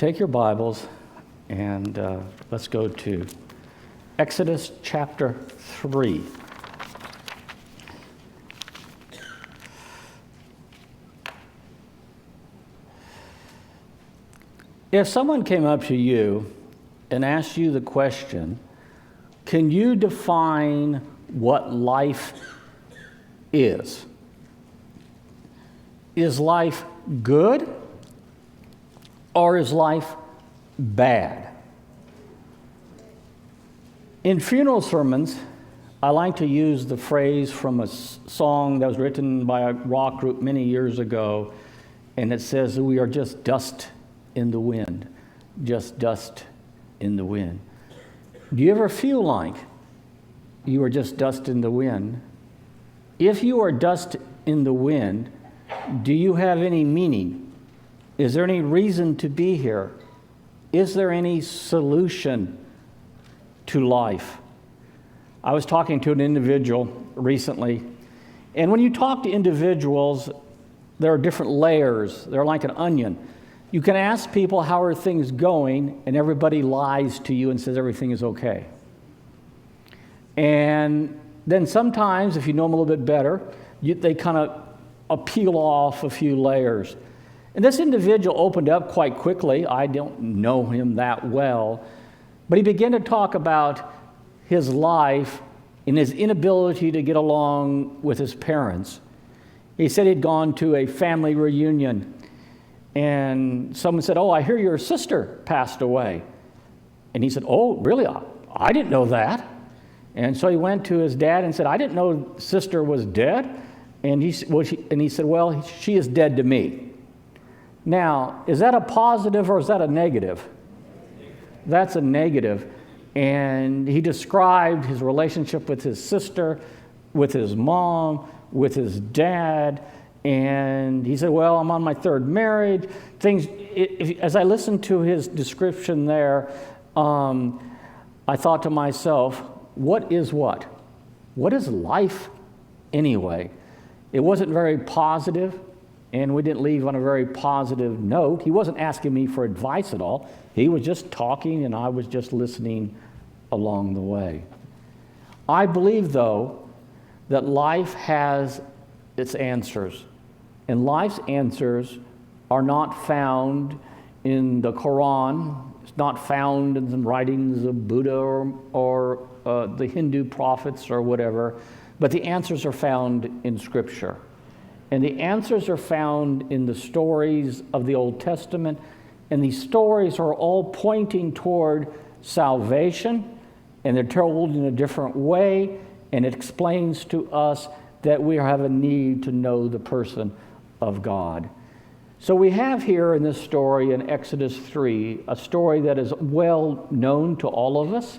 Take your Bibles and let's go to Exodus chapter 3. If someone came up to you and asked you the question, can you define what life is? Is life good or is life bad? In funeral sermons, I like to use the phrase from a song that was written by a rock group many years ago, and it says, "We are just dust in the wind, just dust in the wind." Do you ever feel like you are just dust in the wind? If you are dust in the wind, do you have any meaning? Is there any reason to be here? Is there any solution to life? I was talking to an individual recently, and when you talk to individuals, there are different layers. They're like an onion. You can ask people, how are things going, and everybody lies to you and says everything is okay. And then sometimes, if you know them a little bit better, they kind of peel off a few layers. And this individual opened up quite quickly. I don't know him that well, but he began to talk about his life and his inability to get along with his parents. He said he'd gone to a family reunion, and someone said, "Oh, I hear your sister passed away." And he said, "Oh, really? I didn't know that." And so he went to his dad and said, "I didn't know sister was dead." And he said, "Well, she is dead to me." Now, is that a positive or is that a negative? That's a negative. And he described his relationship with his sister, with his mom, with his dad. And he said, "Well, I'm on my third marriage." As I listened to his description there, I thought to myself, what is what? What is life anyway? It wasn't very positive, and we didn't leave on a very positive note. He wasn't asking me for advice at all. He was just talking, and I was just listening along the way. I believe, though, that life has its answers. And life's answers are not found in the Quran. It's not found in the writings of Buddha or the Hindu prophets or whatever. But the answers are found in Scripture. And the answers are found in the stories of the Old Testament. And these stories are all pointing toward salvation. And they're told in a different way. And it explains to us that we have a need to know the person of God. So we have here in this story in Exodus 3, a story that is well known to all of us.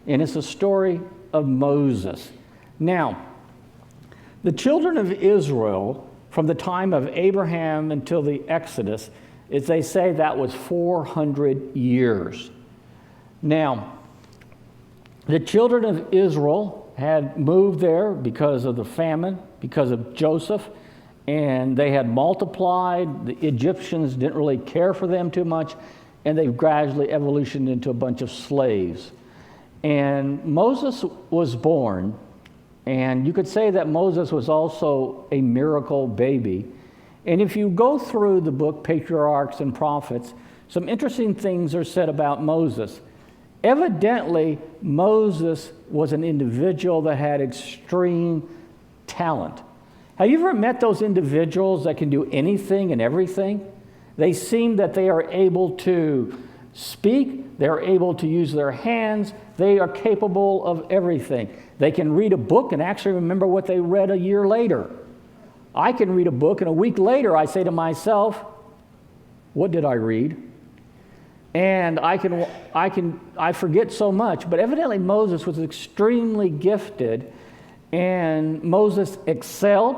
And it's a story of Moses. Now, the children of Israel, from the time of Abraham until the Exodus, as they say, that was 400 years. Now, the children of Israel had moved there because of the famine, because of Joseph, and they had multiplied. The Egyptians didn't really care for them too much, and they've gradually evolutioned into a bunch of slaves. And Moses was born, and you could say that Moses was also a miracle baby. And if you go through the book Patriarchs and Prophets, some interesting things are said about Moses. Evidently, Moses was an individual that had extreme talent. Have you ever met those individuals that can do anything and everything? They seem that they are able to speak, they're able to use their hands, they are capable of everything. They can read a book and actually remember what they read a year later. I can read a book and a week later I say to myself, what did I read? And I forget so much, but evidently Moses was extremely gifted, and Moses excelled.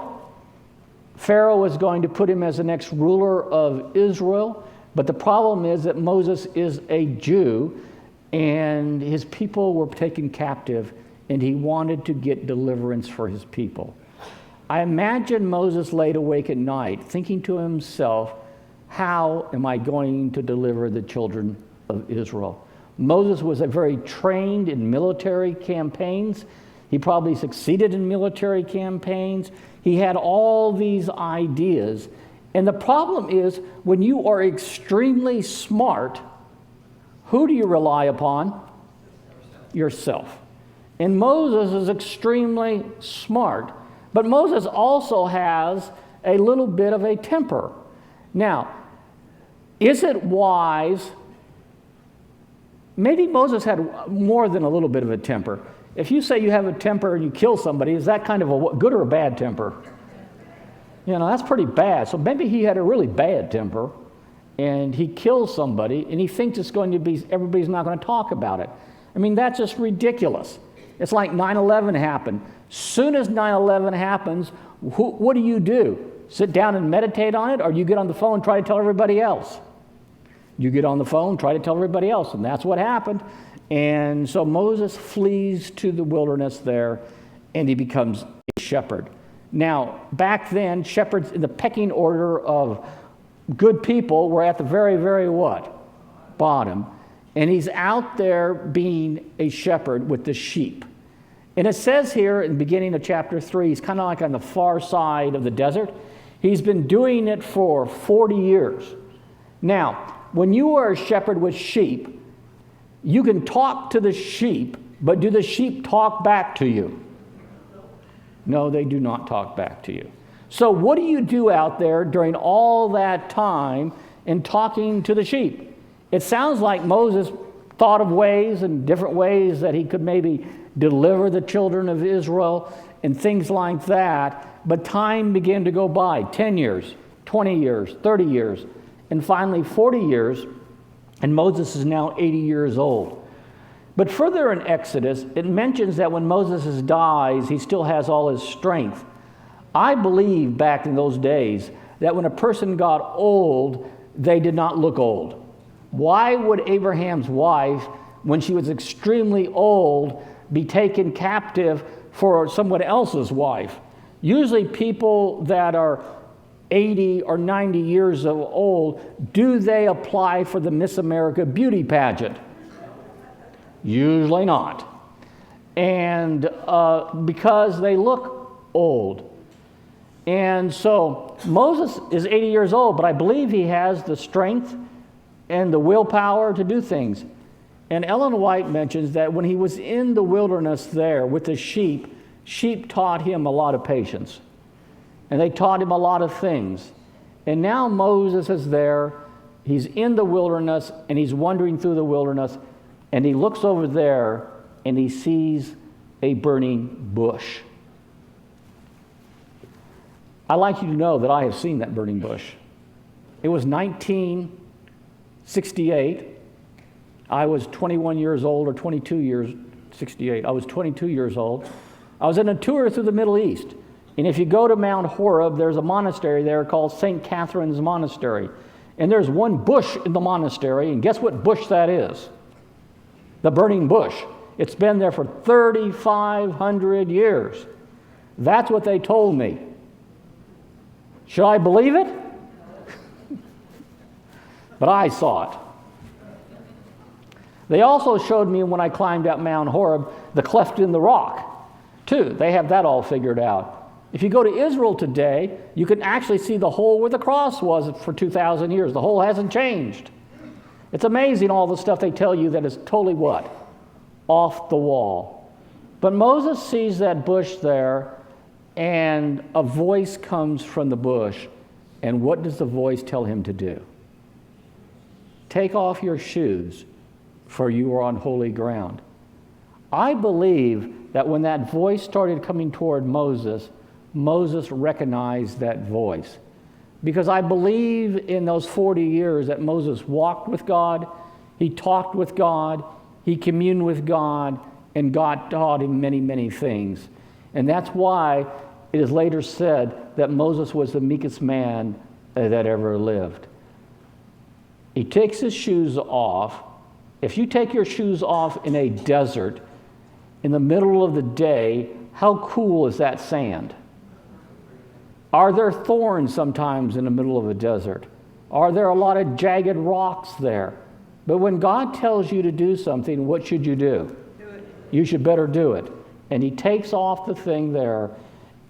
Pharaoh was going to put him as the next ruler of Israel, but the problem is that Moses is a Jew, and his people were taken captive, and he wanted to get deliverance for his people. I imagine Moses laid awake at night thinking to himself, how am I going to deliver the children of Israel? Moses was a very trained in military campaigns. He probably succeeded in military campaigns. He had all these ideas. And the problem is, when you are extremely smart, who do you rely upon? Yourself. And Moses is extremely smart. But Moses also has a little bit of a temper. Now, is it wise? Maybe Moses had more than a little bit of a temper. If you say you have a temper and you kill somebody, is that kind of a good or a bad temper? You know, that's pretty bad. So maybe he had a really bad temper and he kills somebody and he thinks it's going to be, everybody's not going to talk about it. I mean, that's just ridiculous. It's like 9/11 happened. Soon as 9/11 happens, what do? Sit down and meditate on it, or you get on the phone and try to tell everybody else? You get on the phone, try to tell everybody else, and that's what happened. And so Moses flees to the wilderness there, and he becomes a shepherd. Now, back then, shepherds in the pecking order of good people were at the very, very what? Bottom. And he's out there being a shepherd with the sheep. And it says here in the beginning of chapter 3, he's kind of like on the far side of the desert. He's been doing it for 40 years. Now, when you are a shepherd with sheep, you can talk to the sheep, but do the sheep talk back to you? No, they do not talk back to you. So what do you do out there during all that time in talking to the sheep? It sounds like Moses thought of ways and different ways that he could maybe deliver the children of Israel and things like that. But time began to go by, 10 years, 20 years, 30 years, and finally 40 years, and Moses is now 80 years old. But further in Exodus, it mentions that when Moses dies, he still has all his strength. I believe back in those days that when a person got old, they did not look old. Why would Abraham's wife, when she was extremely old, be taken captive for someone else's wife? Usually people that are 80 or 90 years old, do they apply for the Miss America beauty pageant? Usually not. And because they look old. And so Moses is 80 years old, but I believe he has the strength and the willpower to do things. And Ellen White mentions that when he was in the wilderness there with the sheep, sheep taught him a lot of patience. And they taught him a lot of things. And now Moses is there, he's in the wilderness, and he's wandering through the wilderness, and he looks over there, and he sees a burning bush. I'd like you to know that I have seen that burning bush. It was 1968. I was 21 years old, or 22 years, 68. I was 22 years old. I was on a tour through the Middle East. And if you go to Mount Harrah, there's a monastery there called St. Catherine's Monastery. And there's one bush in the monastery, and guess what bush that is? The burning bush. It's been there for 3,500 years. That's what they told me. Should I believe it? But I saw it. They also showed me when I climbed up Mount Horeb, the cleft in the rock, too. They have that all figured out. If you go to Israel today, you can actually see the hole where the cross was for 2,000 years. The hole hasn't changed. It's amazing all the stuff they tell you that is totally what? Off the wall. But Moses sees that bush there, and a voice comes from the bush. And what does the voice tell him to do? Take off your shoes, for you are on holy ground. I believe that when that voice started coming toward Moses, Moses recognized that voice. Because I believe in those 40 years that Moses walked with God, he talked with God, he communed with God, and God taught him many, many things. And that's why it is later said that Moses was the meekest man that ever lived. He takes his shoes off. If you take your shoes off in a desert, in the middle of the day, how cool is that sand? Are there thorns sometimes in the middle of a desert? Are there a lot of jagged rocks there? But when God tells you to do something, what should you do? Do it. You should better do it. And he takes off the thing there,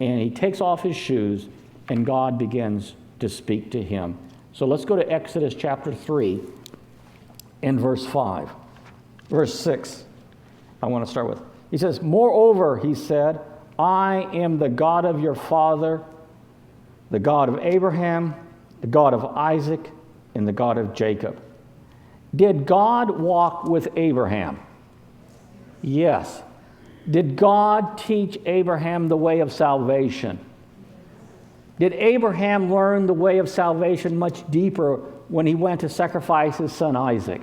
and he takes off his shoes, and God begins to speak to him. So let's go to Exodus chapter 3 and verse 5. Verse 6, I want to start with. He says, "Moreover," he said, "I am the God of your father, the God of Abraham, the God of Isaac, and the God of Jacob." Did God walk with Abraham? Yes. Did God teach Abraham the way of salvation? Did Abraham learn the way of salvation much deeper when he went to sacrifice his son Isaac?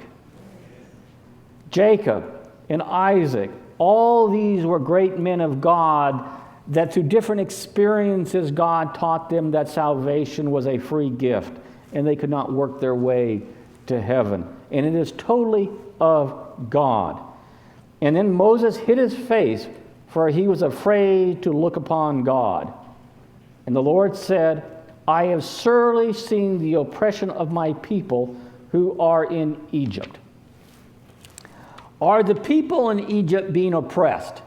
Jacob and Isaac, all these were great men of God that through different experiences God taught them that salvation was a free gift and they could not work their way to heaven. And it is totally of God. And then Moses hid his face, for he was afraid to look upon God. And the Lord said, "I have surely seen the oppression of my people who are in Egypt." Are the people in Egypt being oppressed?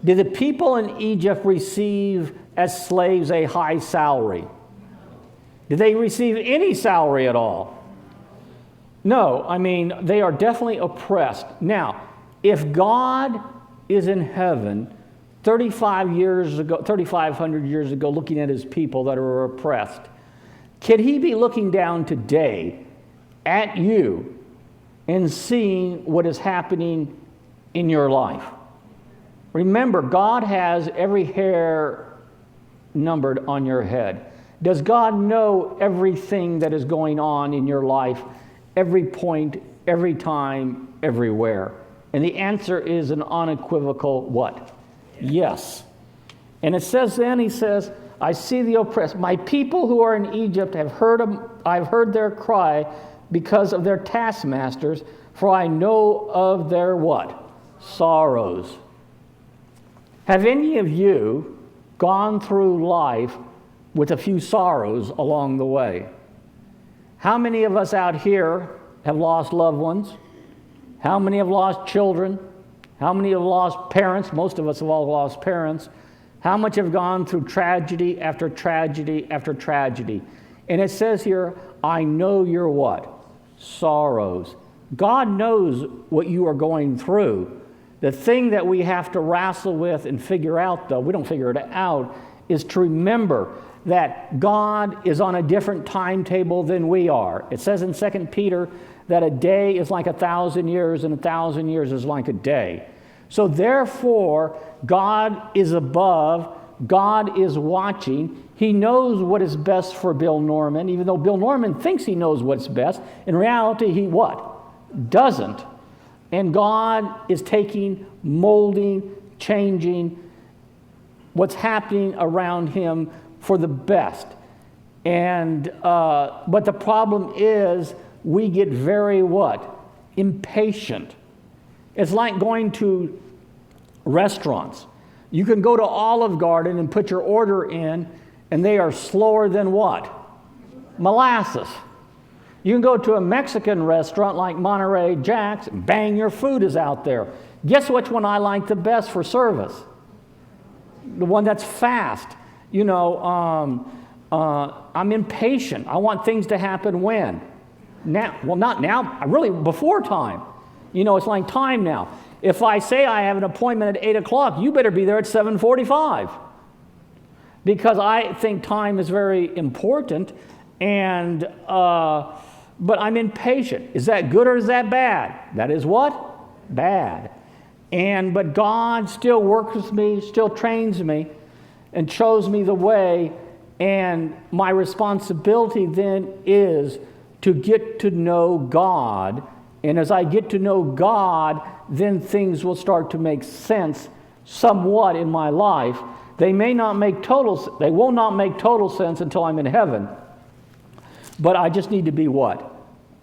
Did the people in Egypt receive as slaves a high salary? Did they receive any salary at all? No, I mean, they are definitely oppressed. Now, if God is in heaven 3,500 years ago, looking at his people that are oppressed, can he be looking down today at you and seeing what is happening in your life? Remember, God has every hair numbered on your head. Does God know everything that is going on in your life, every point, every time, everywhere? And the answer is an unequivocal what? Yes. And it says then, he says, "I see the oppressed. My people who are in Egypt I've heard their cry because of their taskmasters, for I know of their what? Sorrows." Have any of you gone through life with a few sorrows along the way? How many of us out here have lost loved ones? How many have lost children? How many have lost parents? Most of us have all lost parents. How much have gone through tragedy after tragedy after tragedy? And it says here, "I know your what? Sorrows." God knows what you are going through. The thing that we have to wrestle with and figure out, though, we don't figure it out, is to remember that God is on a different timetable than we are. It says in 2 Peter that a day is like 1,000 years and 1,000 years is like a day. So therefore, God is above, God is watching. He knows what is best for Bill Norman, even though Bill Norman thinks he knows what's best. In reality, he what? Doesn't. And God is taking, molding, changing what's happening around him for the best. And but the problem is we get very what? Impatient. It's like going to restaurants. You can go to Olive Garden and put your order in, and they are slower than what? Molasses. You can go to a Mexican restaurant like Monterey Jack's, bang, your food is out there. Guess which one I like the best for service? The one that's fast. You know, I'm impatient. I want things to happen when? Now. Well, not now, really before time. You know, it's like time now. If I say I have an appointment at 8 o'clock, you better be there at 7:45. Because I think time is very important, and but I'm impatient. Is that good or is that bad? That is what? Bad. But God still works with me, still trains me, and shows me the way, and my responsibility then is to get to know God. And as I get to know God, then things will start to make sense somewhat in my life. They will not make total sense until I'm in heaven. But I just need to be what?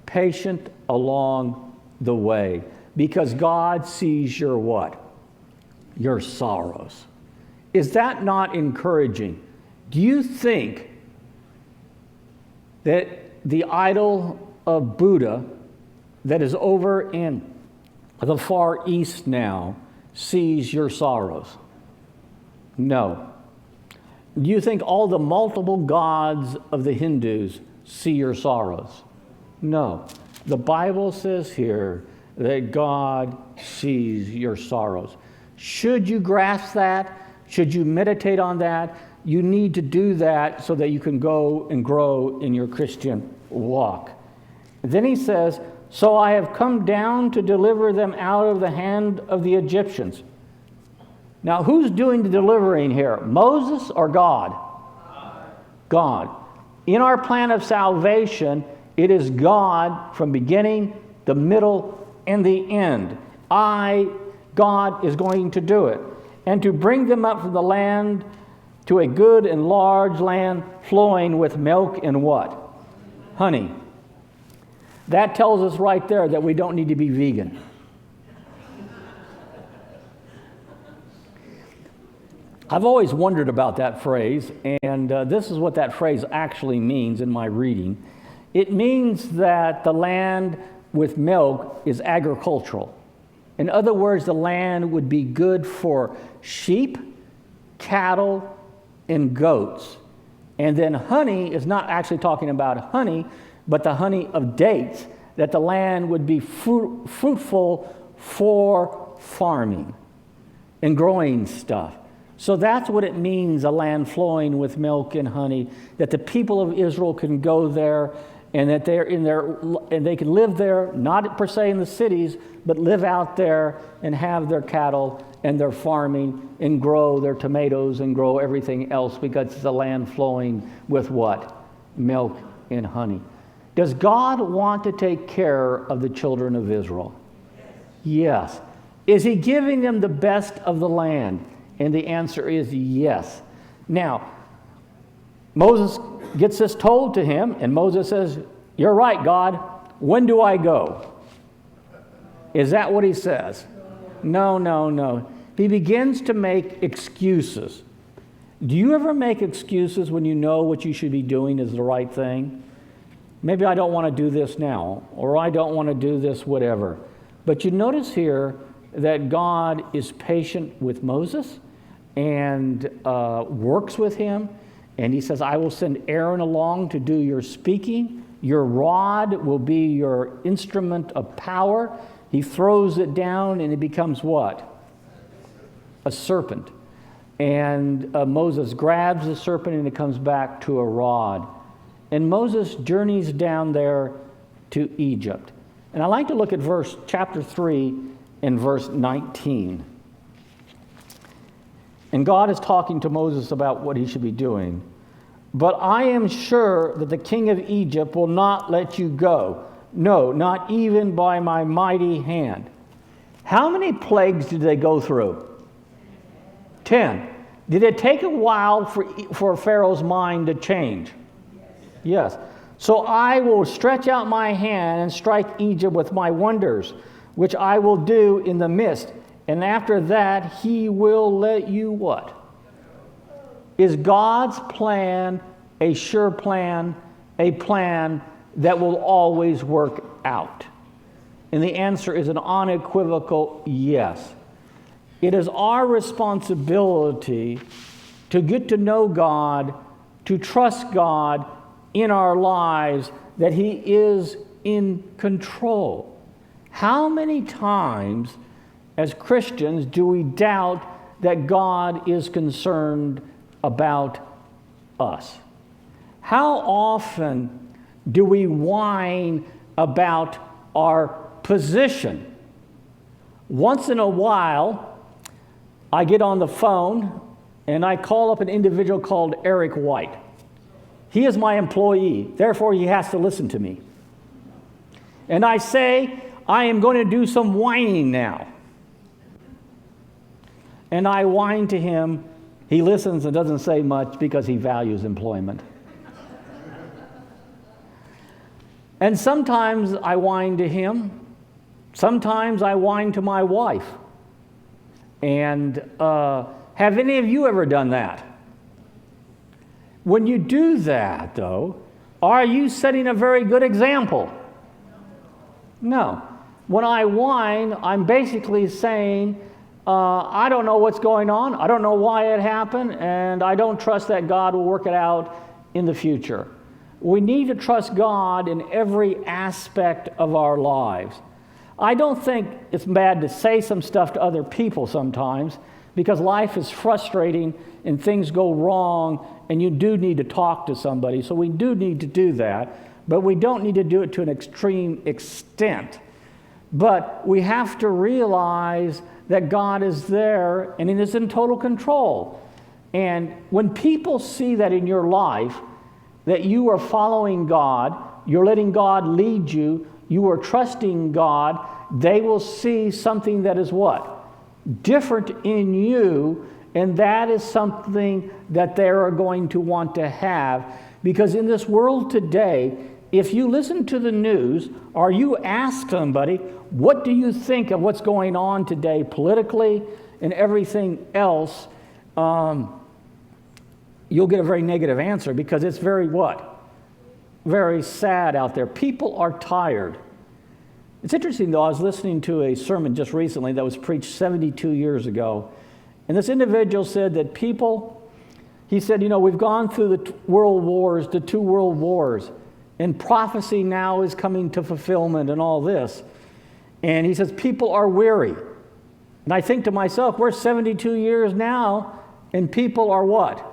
Patient along the way. Because God sees your what? Your sorrows. Is that not encouraging? Do you think that the idol of Buddha that is over in the Far East now sees your sorrows? No. Do you think all the multiple gods of the Hindus see your sorrows? No. The Bible says here that God sees your sorrows. Should you grasp that? Should you meditate on that? You need to do that so that you can go and grow in your Christian walk. Then he says, so I have come down to deliver them out of the hand of the Egyptians. Now, who's doing the delivering here? Moses or God? God. In our plan of salvation, it is God from beginning, the middle, and the end. God is going to do it. And to bring them up from the land to a good and large land flowing with milk and what? Honey. That tells us right there that we don't need to be vegan. I've always wondered about that phrase, and this is what that phrase actually means in my reading. It means that the land with milk is agricultural. In other words, the land would be good for sheep, cattle, and goats. And then honey is not actually talking about honey, but the honey of dates, that the land would be fruitful for farming and growing stuff. So that's what it means, a land flowing with milk and honey, that the people of Israel can go there and that they're in there and they can live there, not per se in the cities, but live out there and have their cattle and their farming and grow their tomatoes and grow everything else, because it's a land flowing with what? Milk and honey. Does God want to take care of the children of Israel? Yes. Is he giving them the best of the land? And the answer is yes. Now, Moses gets this told to him, and Moses says, you're right, God. When do I go? Is that what he says? No. He begins to make excuses. Do you ever make excuses when you know what you should be doing is the right thing? Maybe I don't want to do this now, or I don't want to do this, whatever. But you notice here that God is patient with Moses and works with him. And he says, I will send Aaron along to do your speaking. Your rod will be your instrument of power. He throws it down and it becomes what? A serpent. And Moses grabs the serpent and it comes back to a rod. And Moses journeys down there to Egypt. And I like to look at chapter 3 and verse 19. And God is talking to Moses about what he should be doing. But I am sure that the king of Egypt will not let you go. No, not even by my mighty hand. How many plagues did they go through? 10. Did it take a while for Pharaoh's mind to change? Yes. So I will stretch out my hand and strike Egypt with my wonders, which I will do in the midst. And after that, he will let you what? Is God's plan a sure plan, a plan that will always work out? And the answer is an unequivocal yes. It is our responsibility to get to know God, to trust God in our lives, that he is in control. How many times as Christians do we doubt that God is concerned about us? How often do we whine about our position? Once in a while, I get on the phone and I call up an individual called Eric White. He is my employee, therefore he has to listen to me. And I say, I am going to do some whining now. And I whine to him. He listens and doesn't say much because he values employment. And sometimes I whine to him. Sometimes I whine to my wife. And have any of you ever done that? When you do that, though, Are you setting a very good example? No. When I whine, I'm basically saying, I don't know what's going on, I don't know why it happened, and I don't trust that God will work it out in the future. We need to trust God in every aspect of our lives. I don't think it's bad to say some stuff to other people sometimes, because life is frustrating and things go wrong, and you do need to talk to somebody, so we do need to do that, but we don't need to do it to an extreme extent. But we have to realize that God is there and He is in total control. And when people see that in your life, that you are following God, you're letting God lead you, you are trusting God, they will see something that is what? Different in you, and that is something that they are going to want to have. Because in this world today, if you listen to the news or you ask somebody, what do you think of what's going on today politically and everything else, you'll get a very negative answer, because it's very what? Very sad out there. People are tired. It's interesting, though, I was listening to a sermon just recently that was preached 72 years ago, and this individual said that people, he said, we've gone through the world wars, the 2 world wars, and prophecy now is coming to fulfillment and all this. And he says, people are weary. And I think to myself, we're 72 years now, and people are what?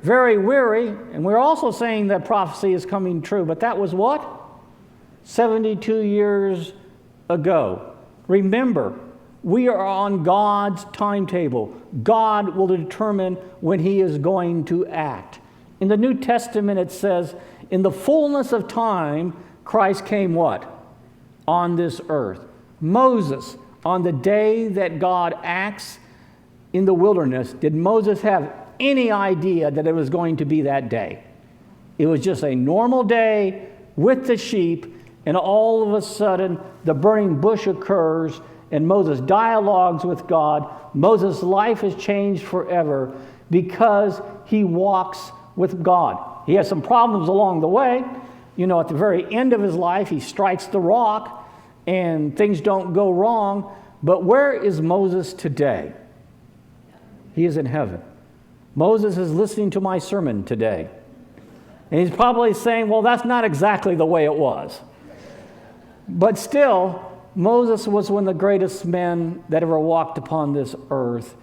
Very weary. And we're also saying that prophecy is coming true. But that was what? 72 years ago. Remember, we are on God's timetable. God will determine when He is going to act. In the New Testament it says, in the fullness of time, Christ came what? On this earth. Moses, on the day that God acts in the wilderness, did Moses have any idea that it was going to be that day? It was just a normal day with the sheep, and all of a sudden the burning bush occurs, and Moses dialogues with God. Moses' life is changed forever because he walks with God. He has some problems along the way. At the very end of his life, he strikes the rock and things don't go wrong. But where is Moses today? He is in heaven. Moses is listening to my sermon today. And he's probably saying, well, that's not exactly the way it was. But still, Moses was one of the greatest men that ever walked upon this earth,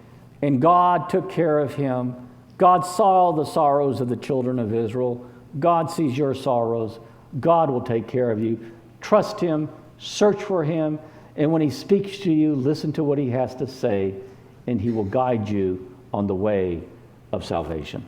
and God took care of him. God saw the sorrows of the children of Israel. God sees your sorrows. God will take care of you. Trust Him, search for Him, and when He speaks to you, listen to what He has to say, and He will guide you on the way of salvation.